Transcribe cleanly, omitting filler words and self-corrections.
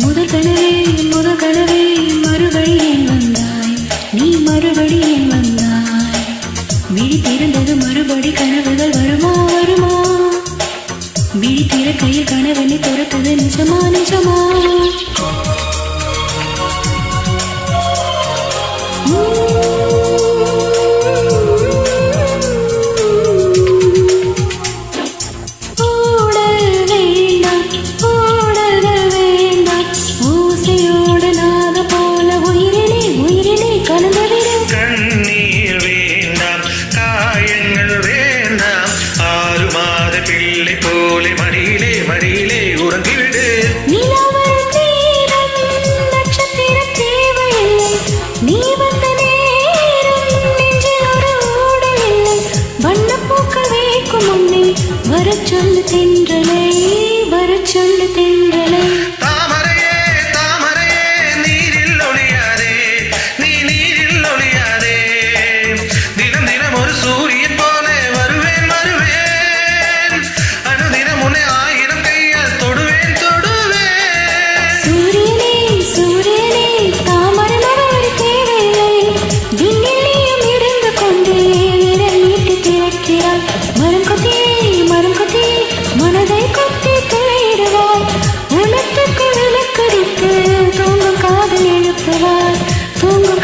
முதல் கனவே முதல் கனவே மறுபடி ஏன் வந்தாய் நீ மறுபடி ஏன் வந்தாய் விழி திறந்தது மறுபடி கனவுகள் வருமா வருமா விழி திற கையில் கனவனை துரத்தது நிஜமா நிஜமா வரச்சொல்லு தென்றலை வரச்சொல்லு தென்றலை தாமரையே தாமரையே நீரில் ஒளியாதே நீ நீரில் ஒளியாதே தினம் தினம் ஒரு சூரியன் போல வருவேன் வருவேன் அனுதினம் உன்னை 1000 கையால் தொடுவேன் தொடுவேன் சூரியனே சூரியனே தாமரை மலர் தேவையில்லை விண்ணிலையும் இருந்து கொண்டே விரல் நீட்டி திறக்கிறாய் மரம் கொத்தி மனதை கொத்தி துளையிடுவாய் உனத்துக்குள் விளக்கடித்து தூங்கும் காதல் எழுப்புவாய் தூங்கும்